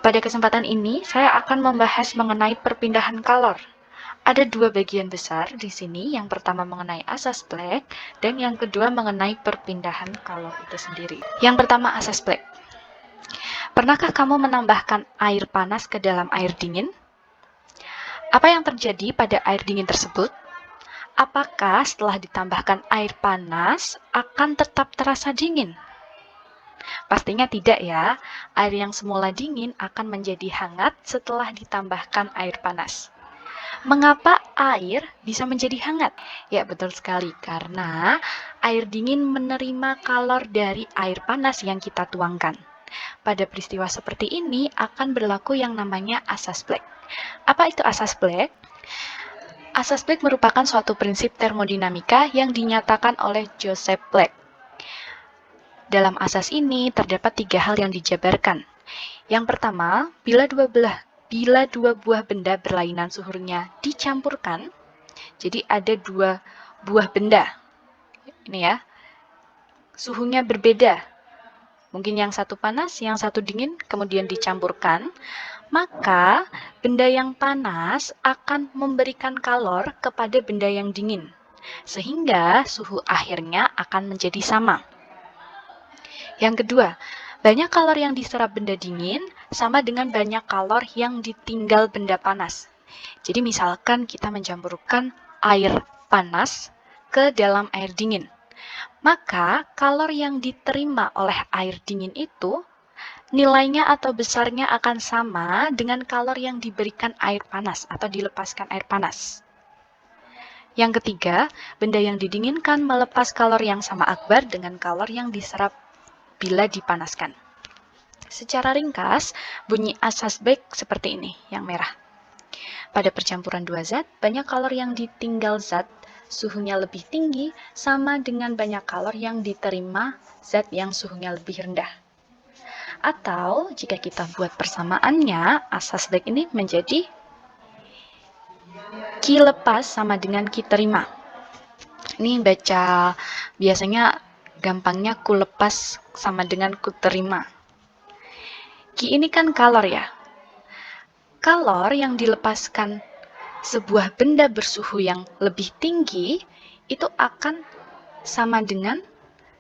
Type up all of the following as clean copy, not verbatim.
Pada kesempatan ini, saya akan membahas mengenai perpindahan kalor. Ada dua bagian besar di sini, yang pertama mengenai asas Black, dan yang kedua mengenai perpindahan kalor itu sendiri. Yang pertama asas Black. Pernahkah kamu menambahkan air panas ke dalam air dingin? Apa yang terjadi pada air dingin tersebut? Apakah setelah ditambahkan air panas akan tetap terasa dingin? Pastinya tidak ya. Air yang semula dingin akan menjadi hangat setelah ditambahkan air panas. Mengapa air bisa menjadi hangat? Ya, betul sekali. Karena air dingin menerima kalor dari air panas yang kita tuangkan. Pada peristiwa seperti ini akan berlaku yang namanya asas Black. Apa itu asas Black? Asas Black merupakan suatu prinsip termodinamika yang dinyatakan oleh Joseph Black. Dalam asas ini terdapat 3 hal yang dijabarkan. Yang pertama, bila dua buah benda berlainan suhunya dicampurkan, jadi ada 2 buah benda. Ini ya, suhunya berbeda. Mungkin yang satu panas, yang satu dingin, kemudian dicampurkan, maka benda yang panas akan memberikan kalor kepada benda yang dingin, sehingga suhu akhirnya akan menjadi sama. Yang kedua, banyak kalor yang diserap benda dingin sama dengan banyak kalor yang ditinggal benda panas. Jadi misalkan kita mencampurkan air panas ke dalam air dingin, maka kalor yang diterima oleh air dingin itu nilainya atau besarnya akan sama dengan kalor yang diberikan air panas atau dilepaskan air panas. Yang ketiga, benda yang didinginkan melepas kalor yang sama akbar dengan kalor yang diserap bila dipanaskan. Secara ringkas, bunyi asas Black seperti ini, yang merah. Pada percampuran dua zat, banyak kalor yang ditinggal zat suhunya lebih tinggi sama dengan banyak kalor yang diterima zat yang suhunya lebih rendah. Atau jika kita buat persamaannya, asas Black ini menjadi Q lepas sama dengan Q terima. Ini baca biasanya gampangnya Q lepas sama dengan Q terima. Q ini kan kalor ya. Kalor yang dilepaskan sebuah benda bersuhu yang lebih tinggi itu akan sama dengan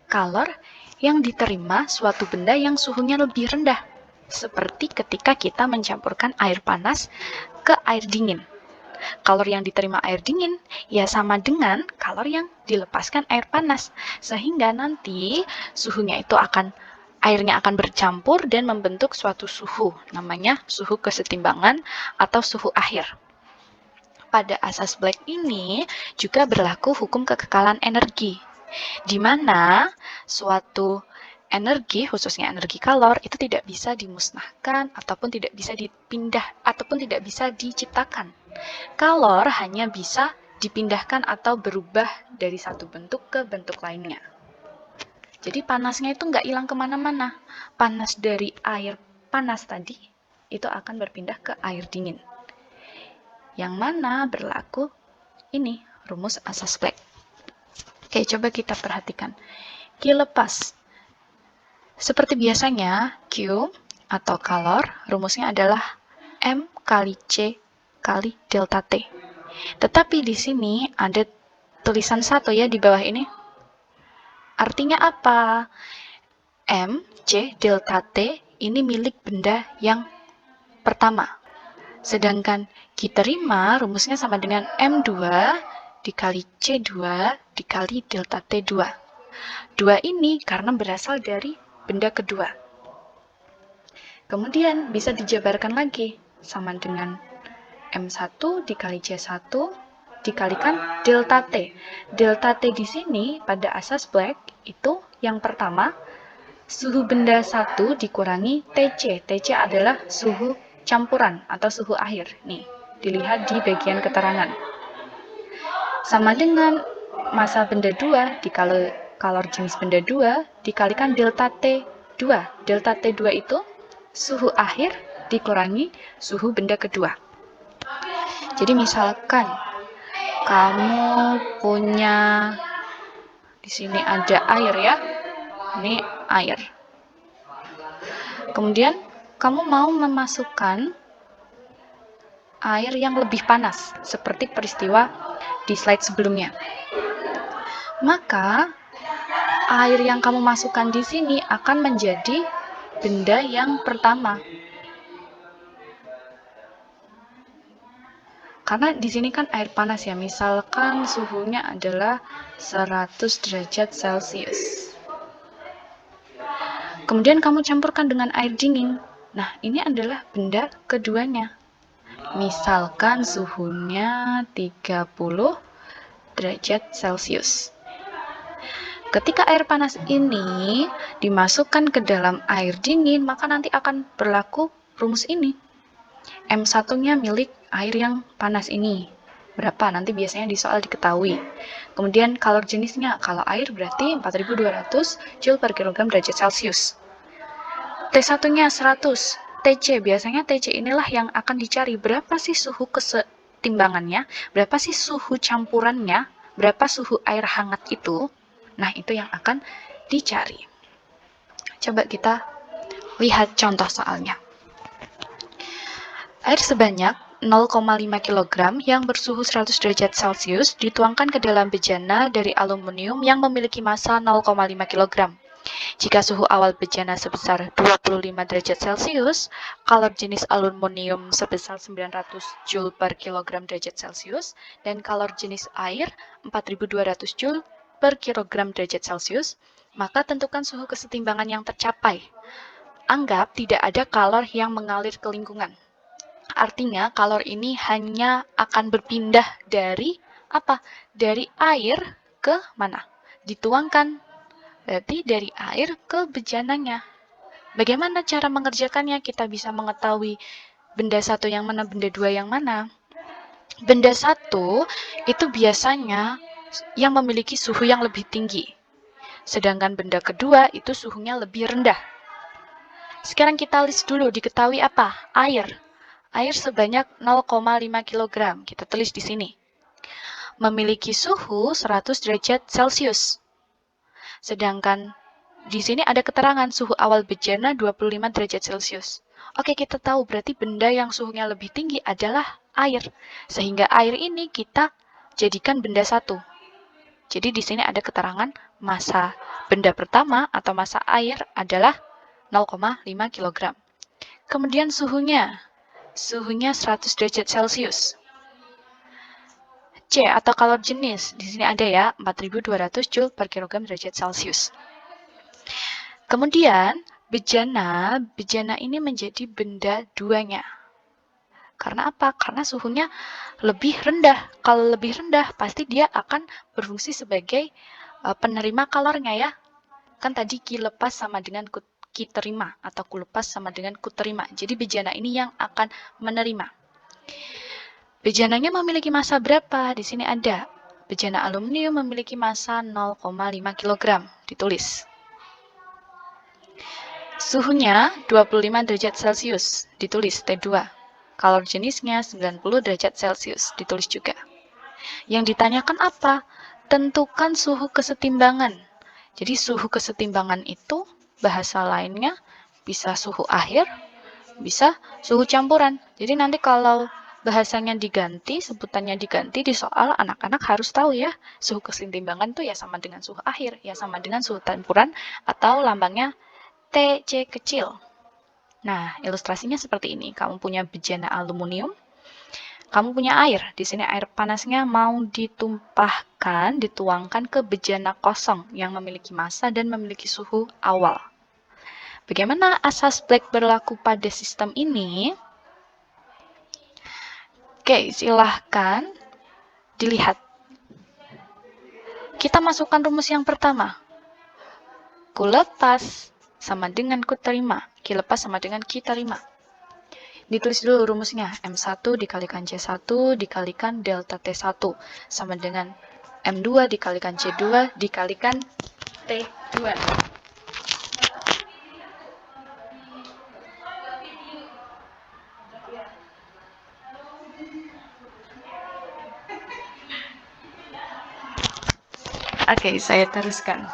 kalor yang diterima suatu benda yang suhunya lebih rendah. Seperti ketika kita mencampurkan air panas ke air dingin. Kalor yang diterima air dingin ya sama dengan kalor yang dilepaskan air panas. Sehingga nanti suhunya itu airnya akan bercampur dan membentuk suatu suhu. Namanya suhu kesetimbangan atau suhu akhir. Pada asas Black ini juga berlaku hukum kekekalan energi, di mana suatu energi, khususnya energi kalor, itu tidak bisa dimusnahkan ataupun tidak bisa dipindah ataupun tidak bisa diciptakan. Kalor hanya bisa dipindahkan atau berubah dari satu bentuk ke bentuk lainnya. Jadi panasnya itu nggak hilang kemana-mana. Panas dari air panas tadi itu akan berpindah ke air dingin. Yang mana berlaku ini rumus asas Black. Oke, coba kita perhatikan. Q lepas. Seperti biasanya, Q atau kalor rumusnya adalah M kali C kali delta T. Tetapi di sini ada tulisan 1 ya di bawah ini. Artinya apa? M, C, delta T ini milik benda yang pertama. Sedangkan Q terima rumusnya sama dengan M2 dikali C2 dikali delta T2. 2 ini karena berasal dari benda kedua. Kemudian bisa dijabarkan lagi sama dengan M1 dikali C1 dikalikan delta T. Delta T di sini pada asas Black itu yang pertama suhu benda 1 dikurangi TC. TC adalah suhu campuran atau suhu akhir. Nih, dilihat di bagian keterangan. Sama dengan massa benda 2 dikali kalor jenis benda 2 dikalikan delta T2. Delta T2 itu suhu akhir dikurangi suhu benda kedua. Jadi misalkan kamu punya di sini ada air ya. Ini air. Kemudian kamu mau memasukkan air yang lebih panas, seperti peristiwa di slide sebelumnya. Maka, air yang kamu masukkan di sini akan menjadi benda yang pertama. Karena di sini kan air panas ya, misalkan suhunya adalah 100 derajat Celcius. Kemudian kamu campurkan dengan air dingin. Nah, ini adalah benda keduanya. Misalkan suhunya 30 derajat Celcius. Ketika air panas ini dimasukkan ke dalam air dingin, maka nanti akan berlaku rumus ini. M1-nya milik air yang panas ini. Berapa? Nanti biasanya di soal diketahui. Kemudian kalor jenisnya, kalau air berarti 4200 Joule per kilogram derajat Celcius. T1-nya 100. TC, biasanya TC inilah yang akan dicari. Berapa sih suhu kesetimbangannya? Berapa sih suhu campurannya? Berapa suhu air hangat itu? Nah, itu yang akan dicari. Coba kita lihat contoh soalnya. Air sebanyak 0,5 kg yang bersuhu 100 derajat Celcius dituangkan ke dalam bejana dari aluminium yang memiliki massa 0,5 kg. Jika suhu awal bejana sebesar 25 derajat Celcius, kalor jenis aluminium sebesar 900 Joule per kilogram derajat Celcius, dan kalor jenis air 4200 Joule per kilogram derajat Celcius, maka tentukan suhu kesetimbangan yang tercapai. Anggap tidak ada kalor yang mengalir ke lingkungan. Artinya, kalor ini hanya akan berpindah dari apa? Dari air ke mana? Dituangkan. Berarti dari air ke bejananya. Bagaimana cara mengerjakannya? Kita bisa mengetahui benda satu yang mana, benda dua yang mana. Benda satu itu biasanya yang memiliki suhu yang lebih tinggi. Sedangkan benda kedua itu suhunya lebih rendah. Sekarang kita list dulu, diketahui apa? Air. Air sebanyak 0,5 kg. Kita tulis di sini. Memiliki suhu 100 derajat Celcius. Sedangkan di sini ada keterangan suhu awal bejana 25 derajat Celcius. Oke, kita tahu berarti benda yang suhunya lebih tinggi adalah air. Sehingga air ini kita jadikan benda satu. Jadi di sini ada keterangan massa benda pertama atau massa air adalah 0,5 kg. Kemudian suhunya 100 derajat Celcius. C atau kalor jenis, di sini ada ya, 4200 Joule per kilogram derajat Celcius. Kemudian, bejana ini menjadi benda duanya. Karena apa? Karena suhunya lebih rendah. Kalau lebih rendah, pasti dia akan berfungsi sebagai penerima kalornya ya. Kan tadi Q lepas sama dengan Q terima, atau Q lepas sama dengan Q terima. Jadi bejana ini yang akan menerima. Bejananya memiliki massa berapa? Di sini ada. Bejana aluminium memiliki massa 0,5 kg. Ditulis. Suhunya 25 derajat Celcius. Ditulis T2. Kalor jenisnya 90 derajat Celcius. Ditulis juga. Yang ditanyakan apa? Tentukan suhu kesetimbangan. Jadi suhu kesetimbangan itu bahasa lainnya bisa suhu akhir, bisa suhu campuran. Jadi nanti kalau bahasanya diganti, sebutannya diganti di soal, anak-anak harus tahu ya, suhu kesetimbangan itu ya sama dengan suhu akhir, ya sama dengan suhu campuran, atau lambangnya TC kecil. Nah, ilustrasinya seperti ini. Kamu punya bejana aluminium, kamu punya air. Di sini air panasnya mau ditumpahkan, dituangkan ke bejana kosong yang memiliki massa dan memiliki suhu awal. Bagaimana asas Black berlaku pada sistem ini? Oke, silahkan dilihat. Kita masukkan rumus yang pertama. Q lepas sama dengan Q terima. Q lepas sama dengan Q terima. Ditulis dulu rumusnya. M1 dikalikan C1 dikalikan delta T1 sama dengan M2 dikalikan C2 dikalikan T2. Oke, saya teruskan.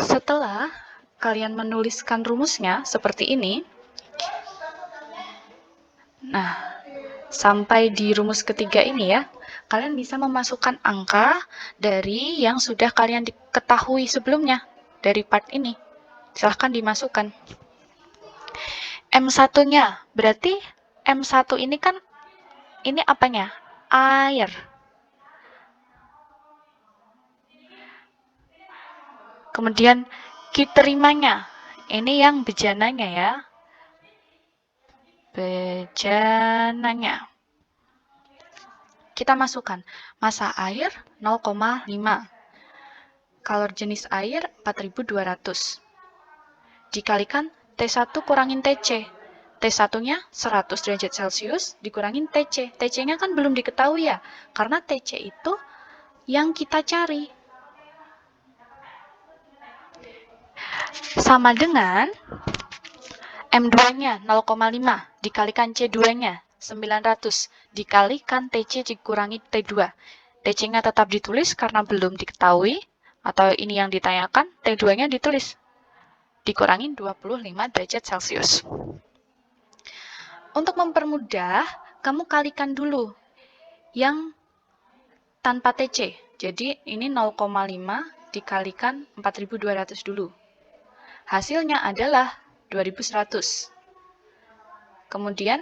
Setelah kalian menuliskan rumusnya seperti ini. Nah, sampai di rumus ketiga ini ya, kalian bisa memasukkan angka dari yang sudah kalian ketahui sebelumnya dari part ini. Silahkan dimasukkan. M1-nya, berarti M1 ini kan, ini apanya? Air. Kemudian Q-terimanya, ini yang bejananya ya. Bejananya. Kita masukkan massa air 0,5. Kalor jenis air 4200. Dikalikan T1 kurangin TC. T1-nya 100 derajat Celcius dikurangin TC. TC-nya kan belum diketahui ya, karena TC itu yang kita cari. Sama dengan M2-nya 0,5 dikalikan C2-nya 900 dikalikan TC dikurangi T2. TC-nya tetap ditulis karena belum diketahui, atau ini yang ditanyakan, T2-nya ditulis dikurangin 25 derajat Celcius. Untuk mempermudah, kamu kalikan dulu yang tanpa TC. Jadi ini 0,5 dikalikan 4200 dulu. Hasilnya adalah 2100. Kemudian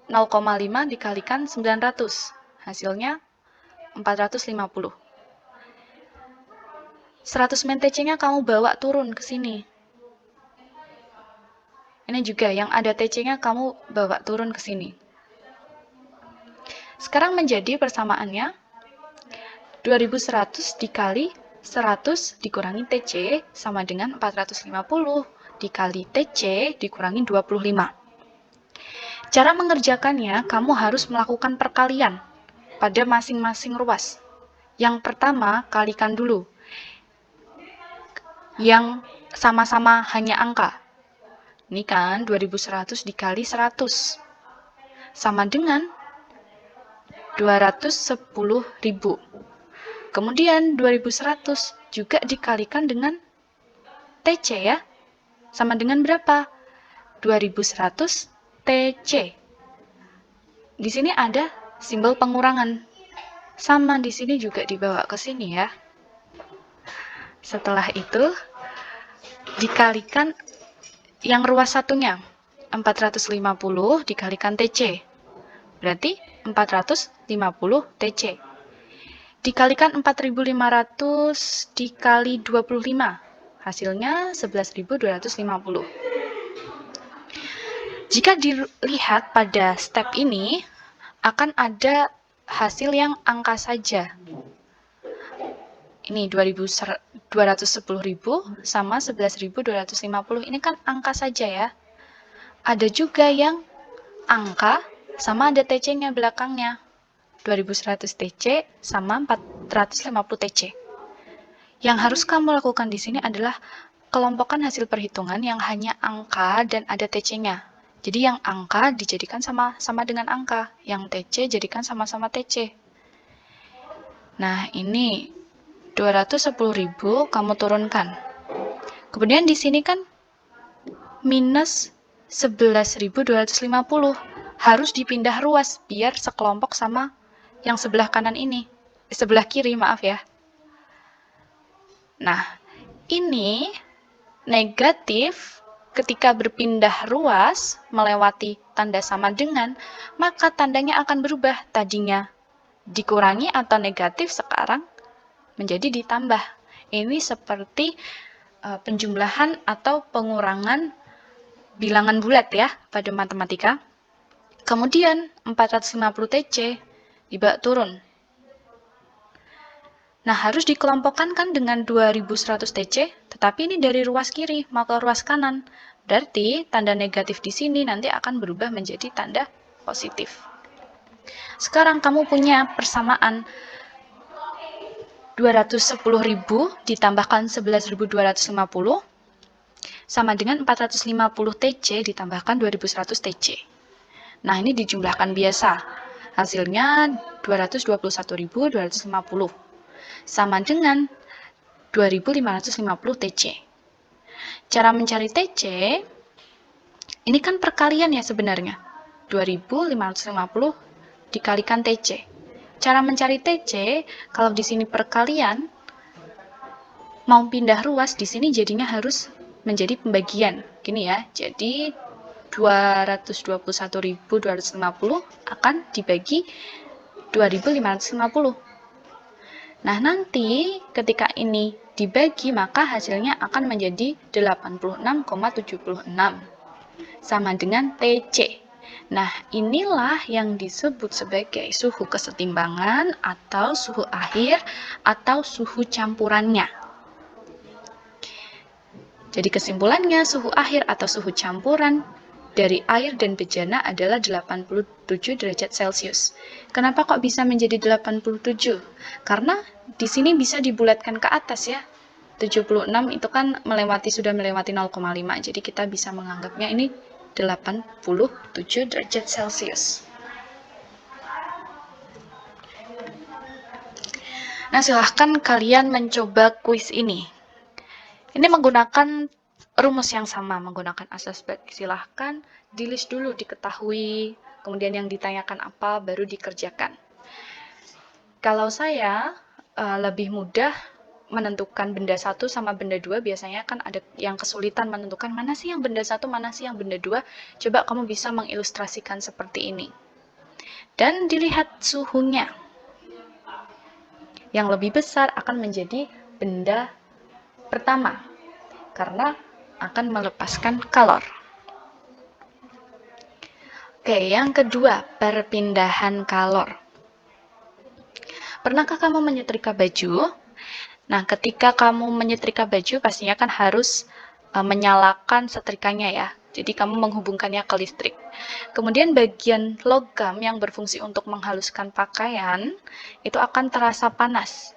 0,5 dikalikan 900. Hasilnya 450. 100 men TC-nya kamu bawa turun ke sini. Ini juga yang ada TC-nya kamu bawa turun ke sini. Sekarang menjadi persamaannya 2100 dikali 100 dikurangi TC sama dengan 450 dikali TC dikurangi 25. Cara mengerjakannya, kamu harus melakukan perkalian pada masing-masing ruas. Yang pertama, kalikan dulu yang sama-sama hanya angka. Ini kan 2100 dikali 100 sama dengan 210.000. Kemudian 2100 juga dikalikan dengan TC ya. Sama dengan berapa? 2100 TC. Di sini ada simbol pengurangan. Sama di sini juga dibawa ke sini ya. Setelah itu dikalikan yang ruas satunya. 450 dikalikan TC. Berarti 450 TC. Dikalikan 4500 dikali 25. Hasilnya 11.250. Jika dilihat pada step ini, akan ada hasil yang angka saja. Ini 210.000 sama 11.250. Ini kan angka saja ya. Ada juga yang angka sama ada TC-nya belakangnya. 2100 TC sama 450 TC. Yang harus kamu lakukan di sini adalah kelompokkan hasil perhitungan yang hanya angka dan ada TC-nya. Jadi yang angka dijadikan sama dengan angka, yang TC jadikan sama-sama TC. Nah, ini 210.000 kamu turunkan. Kemudian di sini kan minus 11.250. Harus dipindah ruas biar sekelompok sama yang sebelah kanan ini. Sebelah kiri, maaf ya. Nah, ini negatif ketika berpindah ruas melewati tanda sama dengan, maka tandanya akan berubah. Tadinya dikurangi atau negatif, sekarang menjadi ditambah. Ini seperti penjumlahan atau pengurangan bilangan bulat ya pada matematika. Kemudian 450 TC dibawa turun. Nah, harus dikelompokkan kan dengan 2100 TC, tetapi ini dari ruas kiri mau ke ruas kanan. Berarti tanda negatif di sini nanti akan berubah menjadi tanda positif. Sekarang kamu punya persamaan 210.000 ditambahkan 11.250 sama dengan 450 TC ditambahkan 2100 TC. Nah, ini dijumlahkan biasa. Hasilnya 221.250 sama dengan 2.550 TC. Cara mencari TC, ini kan perkalian ya sebenarnya. 2550 dikalikan TC. Cara mencari TC, kalau di sini perkalian, mau pindah ruas, di sini jadinya harus menjadi pembagian. Gini ya, jadi 221.250 akan dibagi 2.550. Nah, nanti ketika ini dibagi, maka hasilnya akan menjadi 86,76. Sama dengan TC. Nah, inilah yang disebut sebagai suhu kesetimbangan atau suhu akhir atau suhu campurannya. Jadi kesimpulannya, suhu akhir atau suhu campuran dari air dan bejana adalah 87 derajat Celcius. Kenapa kok bisa menjadi 87? Karena di sini bisa dibulatkan ke atas ya. 76 itu kan sudah melewati 0,5. Jadi kita bisa menganggapnya ini 87 derajat Celcius. Nah, silahkan kalian mencoba kuis ini. Ini menggunakan rumus yang sama, menggunakan asas Black. Silahkan di list dulu, diketahui, kemudian yang ditanyakan apa, baru dikerjakan. Kalau saya lebih mudah menentukan benda satu sama benda dua, biasanya kan ada yang kesulitan menentukan mana sih yang benda satu, mana sih yang benda dua. Coba kamu bisa mengilustrasikan seperti ini. Dan dilihat suhunya. Yang lebih besar akan menjadi benda pertama, karena akan melepaskan kalor. Oke, yang kedua, perpindahan kalor. Pernahkah kamu menyetrika baju? Nah, ketika kamu menyetrika baju, pastinya kan harus menyalakan setrikanya ya. Jadi kamu menghubungkannya ke listrik. Kemudian bagian logam yang berfungsi untuk menghaluskan pakaian, itu akan terasa panas.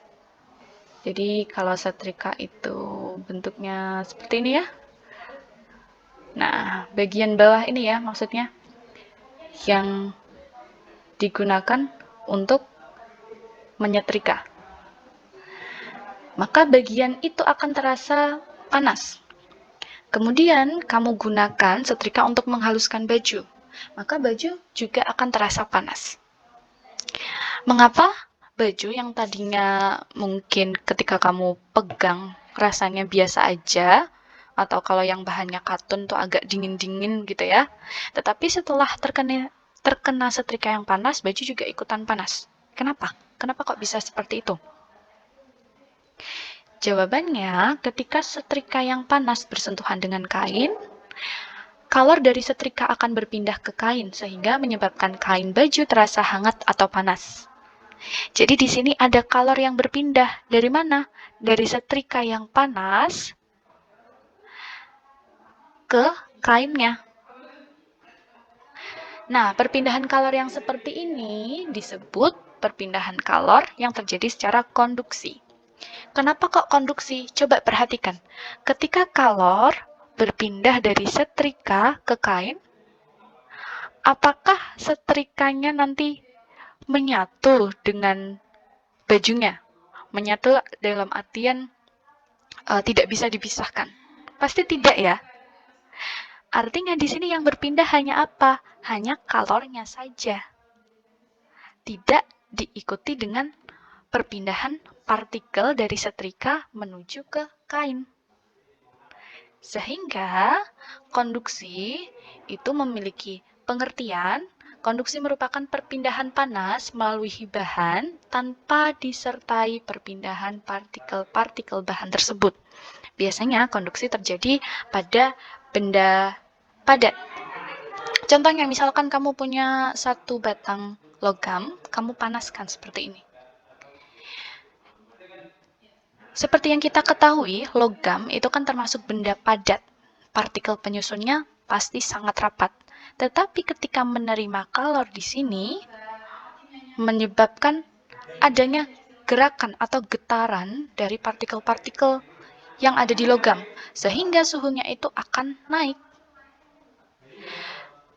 Jadi kalau setrika itu bentuknya seperti ini ya. Nah, bagian bawah ini ya maksudnya yang digunakan untuk menyetrika. Maka bagian itu akan terasa panas. Kemudian kamu gunakan setrika untuk menghaluskan baju, maka baju juga akan terasa panas. Mengapa baju yang tadinya mungkin ketika kamu pegang rasanya biasa aja, atau kalau yang bahannya katun tuh agak dingin-dingin gitu ya, tetapi setelah terkena setrika yang panas, baju juga ikutan panas. Kenapa? Kenapa kok bisa seperti itu? Jawabannya, ketika setrika yang panas bersentuhan dengan kain, kalor dari setrika akan berpindah ke kain, sehingga menyebabkan kain baju terasa hangat atau panas. Jadi di sini ada kalor yang berpindah. Dari mana? Dari setrika yang panas ke kainnya. Nah, perpindahan kalor yang seperti ini disebut perpindahan kalor yang terjadi secara konduksi. Kenapa kok konduksi? Coba perhatikan. Ketika kalor berpindah dari setrika ke kain, apakah setrikanya nanti menyatu dengan bajunya? Menyatu dalam artian tidak bisa dipisahkan. Pasti tidak ya. Artinya di sini yang berpindah hanya apa? Hanya kalornya saja. Tidak diikuti dengan perpindahan partikel dari setrika menuju ke kain. Sehingga konduksi itu memiliki pengertian, konduksi merupakan perpindahan panas melalui bahan tanpa disertai perpindahan partikel-partikel bahan tersebut. Biasanya konduksi terjadi pada benda padat. Contohnya, misalkan kamu punya satu batang logam, kamu panaskan seperti ini. Seperti yang kita ketahui, logam itu kan termasuk benda padat. Partikel penyusunnya pasti sangat rapat. Tetapi ketika menerima kalor di sini, menyebabkan adanya gerakan atau getaran dari partikel-partikel yang ada di logam, sehingga suhunya itu akan naik.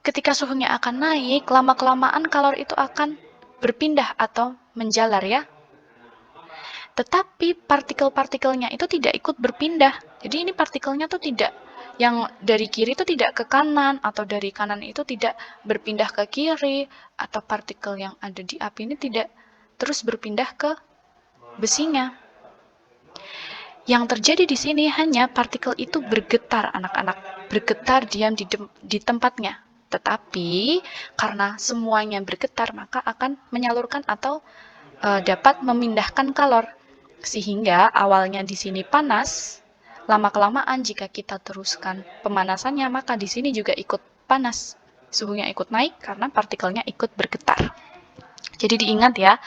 Ketika suhunya akan naik, lama-kelamaan kalor itu akan berpindah atau menjalar ya. Tetapi partikel-partikelnya itu tidak ikut berpindah. Jadi ini partikelnya tuh tidak, yang dari kiri itu tidak ke kanan, atau dari kanan itu tidak berpindah ke kiri, atau partikel yang ada di api ini tidak terus berpindah ke besinya. Yang terjadi di sini hanya partikel itu bergetar, anak-anak. Bergetar diam di tempatnya. Tetapi karena semuanya bergetar, maka akan menyalurkan atau dapat memindahkan kalor. Sehingga awalnya di sini panas, lama-kelamaan jika kita teruskan pemanasannya, maka di sini juga ikut panas. Suhunya ikut naik karena partikelnya ikut bergetar. Jadi diingat ya,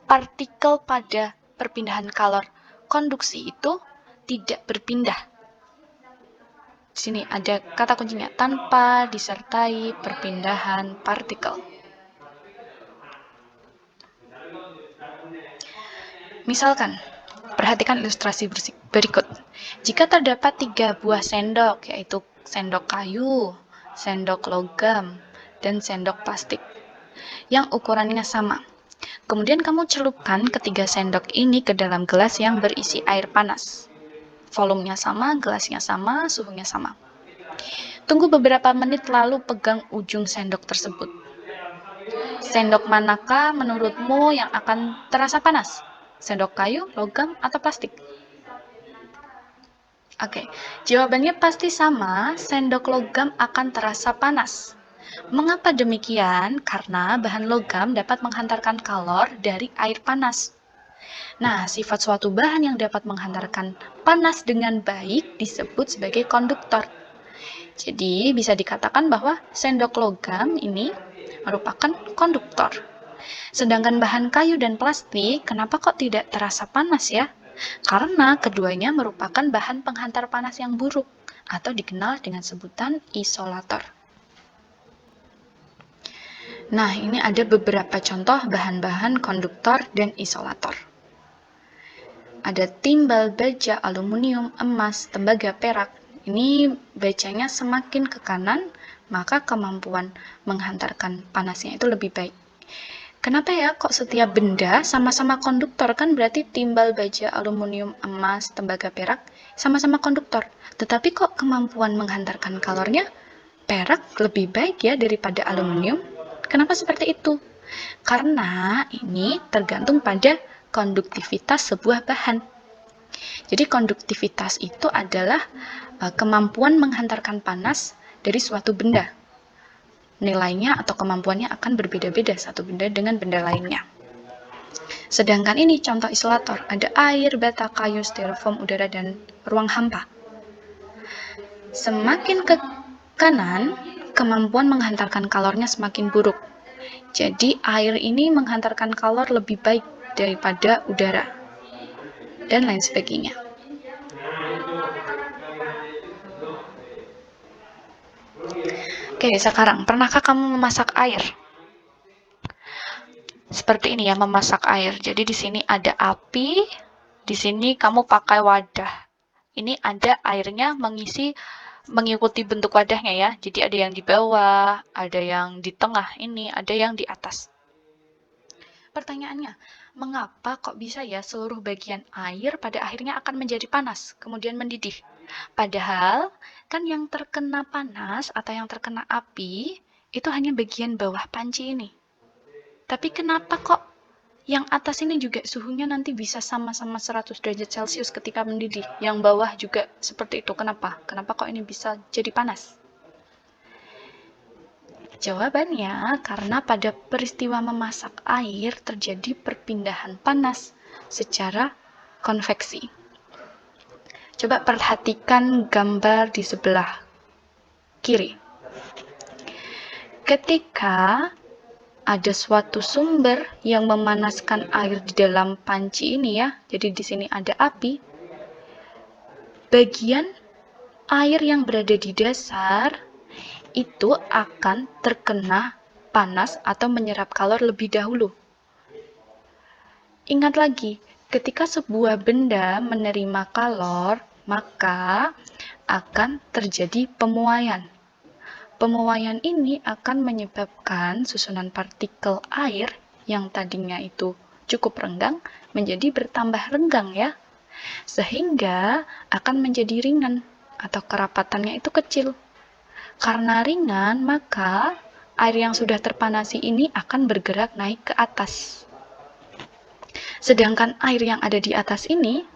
partikel pada perpindahan kalor konduksi itu tidak berpindah. Di sini ada kata kuncinya, tanpa disertai perpindahan partikel. Misalkan, perhatikan ilustrasi berikut. Jika terdapat 3 buah sendok, yaitu sendok kayu, sendok logam, dan sendok plastik, yang ukurannya sama. Kemudian kamu celupkan ketiga sendok ini ke dalam gelas yang berisi air panas. Volumenya sama, gelasnya sama, suhunya sama. Tunggu beberapa menit lalu pegang ujung sendok tersebut. Sendok manakah menurutmu yang akan terasa panas? Sendok kayu, logam, atau plastik? Oke, jawabannya pasti sama, sendok logam akan terasa panas. Mengapa demikian? Karena bahan logam dapat menghantarkan kalor dari air panas. Nah, sifat suatu bahan yang dapat menghantarkan panas dengan baik disebut sebagai konduktor. Jadi, bisa dikatakan bahwa sendok logam ini merupakan konduktor. Sedangkan bahan kayu dan plastik, kenapa kok tidak terasa panas ya? Karena keduanya merupakan bahan penghantar panas yang buruk atau dikenal dengan sebutan isolator. Nah, ini ada beberapa contoh bahan-bahan konduktor dan isolator. Ada timbal, baja, aluminium, emas, tembaga, perak. Ini bajanya semakin ke kanan, maka kemampuan menghantarkan panasnya itu lebih baik. Kenapa ya kok setiap benda sama-sama konduktor? Kan berarti timbal, baja, aluminium, emas, tembaga, perak sama-sama konduktor. Tetapi kok kemampuan menghantarkan kalornya perak lebih baik ya daripada aluminium? Kenapa seperti itu? Karena ini tergantung pada konduktivitas sebuah bahan. Jadi konduktivitas itu adalah kemampuan menghantarkan panas dari suatu benda. Nilainya atau kemampuannya akan berbeda-beda satu benda dengan benda lainnya. Sedangkan ini contoh isolator, ada air, bata, kayu, styrofoam, udara, dan ruang hampa. Semakin ke kanan, kemampuan menghantarkan kalornya semakin buruk. Jadi air ini menghantarkan kalor lebih baik daripada udara, dan lain sebagainya. Oke, sekarang, pernahkah kamu memasak air? Seperti ini ya, memasak air. Jadi di sini ada api, di sini kamu pakai wadah. Ini ada airnya mengikuti bentuk wadahnya ya. Jadi ada yang di bawah, ada yang di tengah ini, ada yang di atas. Pertanyaannya, mengapa kok bisa ya seluruh bagian air pada akhirnya akan menjadi panas, kemudian mendidih? Padahal, kan yang terkena panas atau yang terkena api, itu hanya bagian bawah panci ini. Tapi kenapa kok yang atas ini juga suhunya nanti bisa sama-sama 100 derajat Celcius ketika mendidih? Yang bawah juga seperti itu. Kenapa? Kenapa kok ini bisa jadi panas? Jawabannya, karena pada peristiwa memasak air terjadi perpindahan panas secara konveksi. Coba perhatikan gambar di sebelah kiri. Ketika ada suatu sumber yang memanaskan air di dalam panci ini ya, jadi di sini ada api, bagian air yang berada di dasar itu akan terkena panas atau menyerap kalor lebih dahulu. Ingat lagi, ketika sebuah benda menerima kalor, maka akan terjadi pemuaian. Pemuaian ini akan menyebabkan susunan partikel air yang tadinya itu cukup renggang menjadi bertambah renggang ya, sehingga akan menjadi ringan atau kerapatannya itu kecil. Karena ringan, maka air yang sudah terpanasi ini akan bergerak naik ke atas. Sedangkan air yang ada di atas ini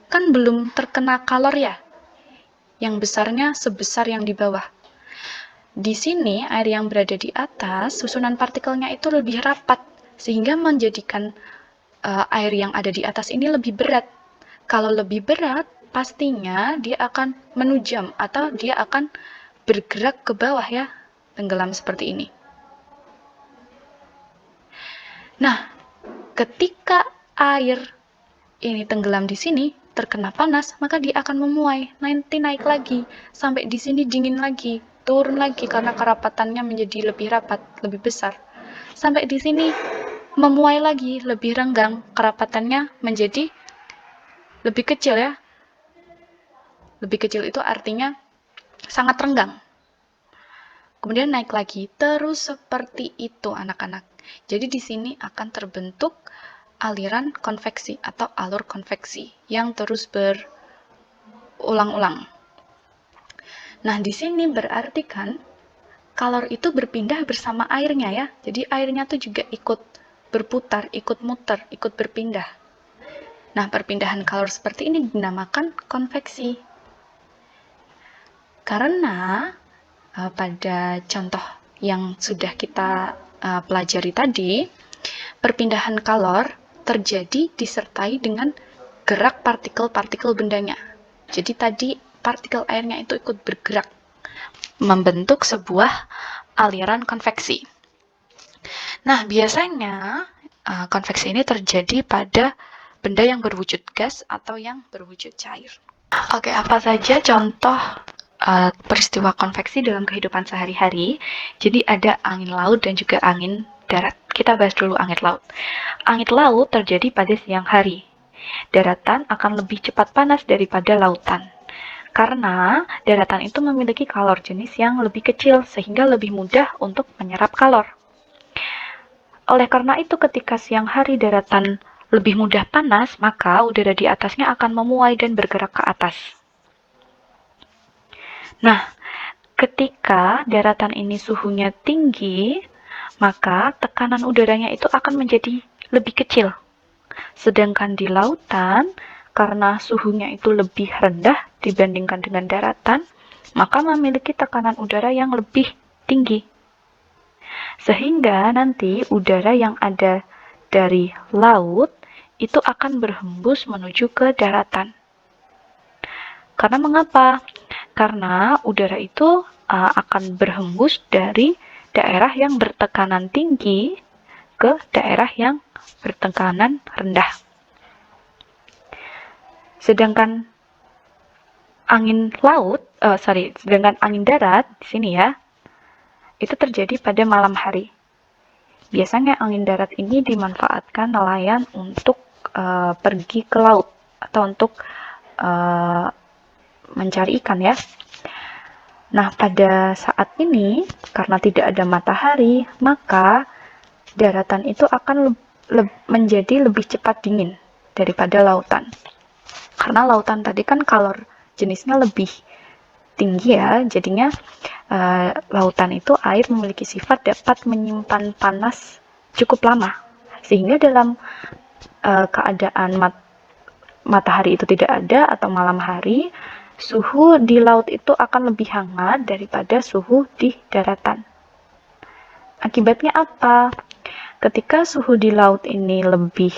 kan belum terkena kalor ya, yang besarnya sebesar yang di bawah. Di sini air yang berada di atas, susunan partikelnya itu lebih rapat, sehingga menjadikan air yang ada di atas ini lebih berat. Kalau lebih berat, pastinya dia akan menujam atau dia akan bergerak ke bawah ya, tenggelam seperti ini. Nah, ketika air ini tenggelam di sini, terkena panas, maka dia akan memuai, nanti naik lagi, sampai di sini dingin lagi, turun lagi karena kerapatannya menjadi lebih rapat, lebih besar. Sampai di sini memuai lagi, lebih renggang, kerapatannya menjadi lebih kecil ya. Lebih kecil itu artinya sangat renggang. Kemudian naik lagi, terus seperti itu anak-anak. Jadi di sini akan terbentuk aliran konveksi atau alur konveksi yang terus berulang-ulang. Nah, di sini berarti kan kalor itu berpindah bersama airnya ya. Jadi airnya tuh juga ikut berputar, ikut muter, ikut berpindah. Nah, perpindahan kalor seperti ini dinamakan konveksi. Karena pada contoh yang sudah kita pelajari tadi, perpindahan kalor terjadi disertai dengan gerak partikel-partikel bendanya. Jadi tadi partikel airnya itu ikut bergerak, membentuk sebuah aliran konveksi. Nah, biasanya konveksi ini terjadi pada benda yang berwujud gas atau yang berwujud cair. Oke, apa saja contoh peristiwa konveksi dalam kehidupan sehari-hari? Jadi ada angin laut dan juga angin darat. Kita bahas dulu angin laut. Angin laut terjadi pada siang hari. Daratan akan lebih cepat panas daripada lautan. Karena daratan itu memiliki kalor jenis yang lebih kecil sehingga lebih mudah untuk menyerap kalor. Oleh karena itu ketika siang hari daratan lebih mudah panas, maka udara di atasnya akan memuai dan bergerak ke atas. Nah, ketika daratan ini suhunya tinggi, maka tekanan udaranya itu akan menjadi lebih kecil. Sedangkan di lautan, karena suhunya itu lebih rendah dibandingkan dengan daratan, maka memiliki tekanan udara yang lebih tinggi. Sehingga nanti udara yang ada dari laut itu akan berhembus menuju ke daratan. Karena mengapa? Karena udara itu akan berhembus dari daerah yang bertekanan tinggi ke daerah yang bertekanan rendah. Sedangkan sedangkan angin darat di sini ya, itu terjadi pada malam hari. Biasanya angin darat ini dimanfaatkan nelayan untuk pergi ke laut atau untuk mencari ikan ya. Nah, pada saat ini karena tidak ada matahari, maka daratan itu akan menjadi lebih cepat dingin daripada lautan. Karena lautan tadi kan kalor jenisnya lebih tinggi ya, jadinya lautan itu air memiliki sifat dapat menyimpan panas cukup lama. Sehingga dalam keadaan matahari itu tidak ada atau malam hari, suhu di laut itu akan lebih hangat daripada suhu di daratan. Akibatnya apa? Ketika suhu di laut ini lebih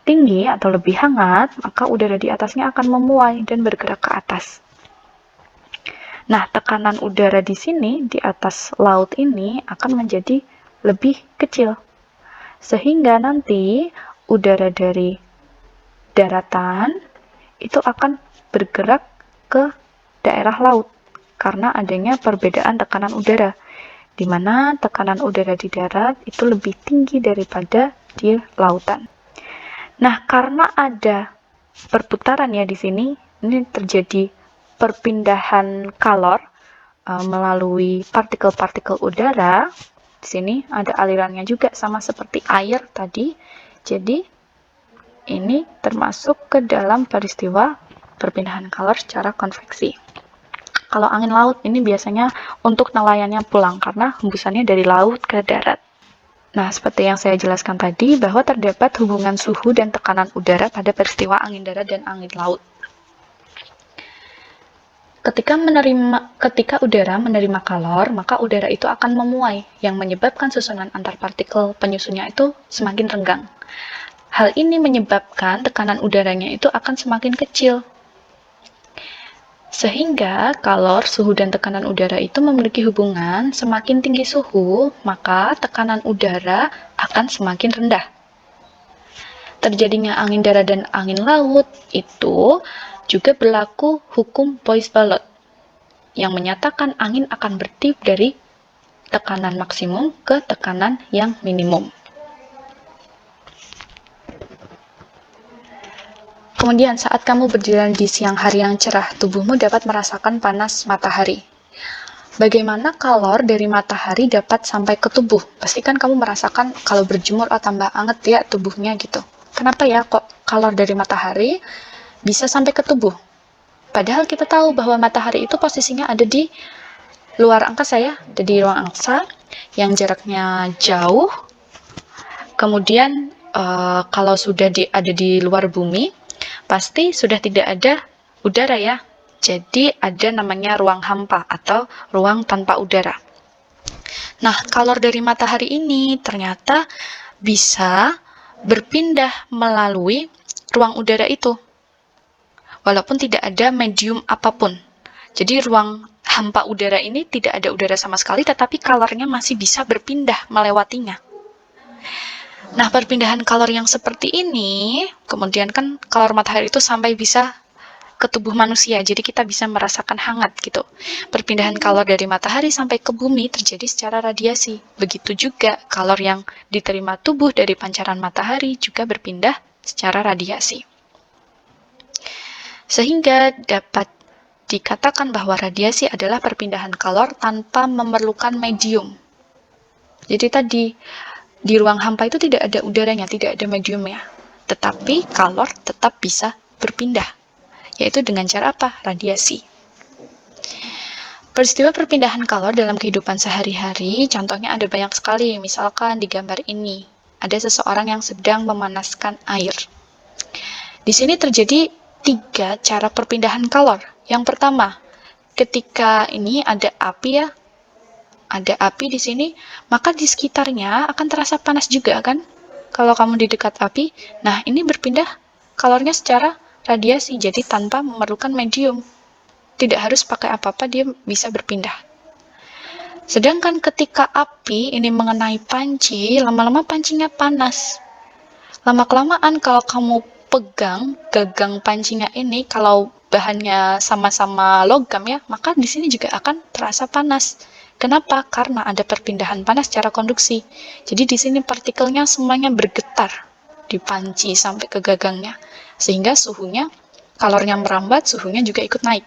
tinggi atau lebih hangat, maka udara di atasnya akan memuai dan bergerak ke atas. Nah, tekanan udara di sini, di atas laut ini, akan menjadi lebih kecil. Sehingga nanti udara dari daratan itu akan bergerak ke daerah laut karena adanya perbedaan tekanan udara, di mana tekanan udara di darat itu lebih tinggi daripada di lautan. Nah, karena ada perputaran ya di sini, ini terjadi perpindahan kalor melalui partikel-partikel udara. Di sini ada alirannya juga sama seperti air tadi. Jadi ini termasuk ke dalam peristiwa perpindahan kalor secara konveksi. Kalau angin laut ini biasanya untuk nelayannya pulang karena hembusannya dari laut ke darat. Nah, seperti yang saya jelaskan tadi, bahwa terdapat hubungan suhu dan tekanan udara pada peristiwa angin darat dan angin laut. Ketika udara menerima kalor, maka udara itu akan memuai, yang menyebabkan susunan antar partikel penyusunnya itu semakin renggang. Hal ini menyebabkan tekanan udaranya itu akan semakin kecil. Sehingga kalor, suhu, dan tekanan udara itu memiliki hubungan semakin tinggi suhu, maka tekanan udara akan semakin rendah. Terjadinya angin darat dan angin laut itu juga berlaku hukum Bois-Ballot yang menyatakan angin akan bertiup dari tekanan maksimum ke tekanan yang minimum. Kemudian saat kamu berjalan di siang hari yang cerah, tubuhmu dapat merasakan panas matahari. Bagaimana kalor dari matahari dapat sampai ke tubuh? Pastikan kamu merasakan kalau berjemur tambah anget ya tubuhnya gitu. Kenapa ya kok kalor dari matahari bisa sampai ke tubuh? Padahal kita tahu bahwa matahari itu posisinya ada di luar angkasa ya, ada di ruang angkasa yang jaraknya jauh. Kemudian kalau sudah ada di luar bumi, pasti sudah tidak ada udara ya. Jadi ada namanya ruang hampa atau ruang tanpa udara. Nah, kalor dari matahari ini ternyata bisa berpindah melalui ruang udara itu, walaupun tidak ada medium apapun. Jadi ruang hampa udara ini tidak ada udara sama sekali, tetapi kalornya masih bisa berpindah melewatinya. Nah, perpindahan kalor yang seperti ini, kemudian kan kalor matahari itu sampai bisa ke tubuh manusia, jadi kita bisa merasakan hangat gitu. Perpindahan kalor dari matahari sampai ke bumi terjadi secara radiasi. Begitu juga kalor yang diterima tubuh dari pancaran matahari juga berpindah secara radiasi. Sehingga dapat dikatakan bahwa radiasi adalah perpindahan kalor tanpa memerlukan medium. Jadi tadi, di ruang hampa itu tidak ada udaranya, tidak ada mediumnya. Tetapi kalor tetap bisa berpindah, yaitu dengan cara apa? Radiasi. Peristiwa perpindahan kalor dalam kehidupan sehari-hari, contohnya ada banyak sekali. Misalkan di gambar ini, ada seseorang yang sedang memanaskan air. Di sini terjadi 3 cara perpindahan kalor. Yang pertama, ketika ini ada api ya, ada api di sini, maka di sekitarnya akan terasa panas juga kan? Kalau kamu di dekat api, nah ini berpindah kalornya secara radiasi, jadi tanpa memerlukan medium. Tidak harus pakai apa-apa, dia bisa berpindah. Sedangkan ketika api ini mengenai panci, lama-lama pancinya panas. Lama-kelamaan kalau kamu pegang gagang pancinya ini, kalau bahannya sama-sama logam ya, maka di sini juga akan terasa panas. Kenapa? Karena ada perpindahan panas secara konduksi. Jadi di sini partikelnya semuanya bergetar di panci sampai ke gagangnya, sehingga suhunya, kalornya merambat, suhunya juga ikut naik.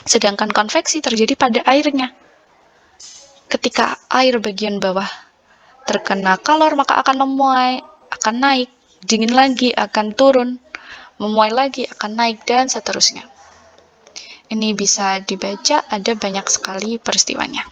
Sedangkan konveksi terjadi pada airnya. Ketika air bagian bawah terkena kalor, maka akan memuai, akan naik, dingin lagi akan turun, memuai lagi akan naik, dan seterusnya. Ini bisa dibaca, ada banyak sekali peristiwanya.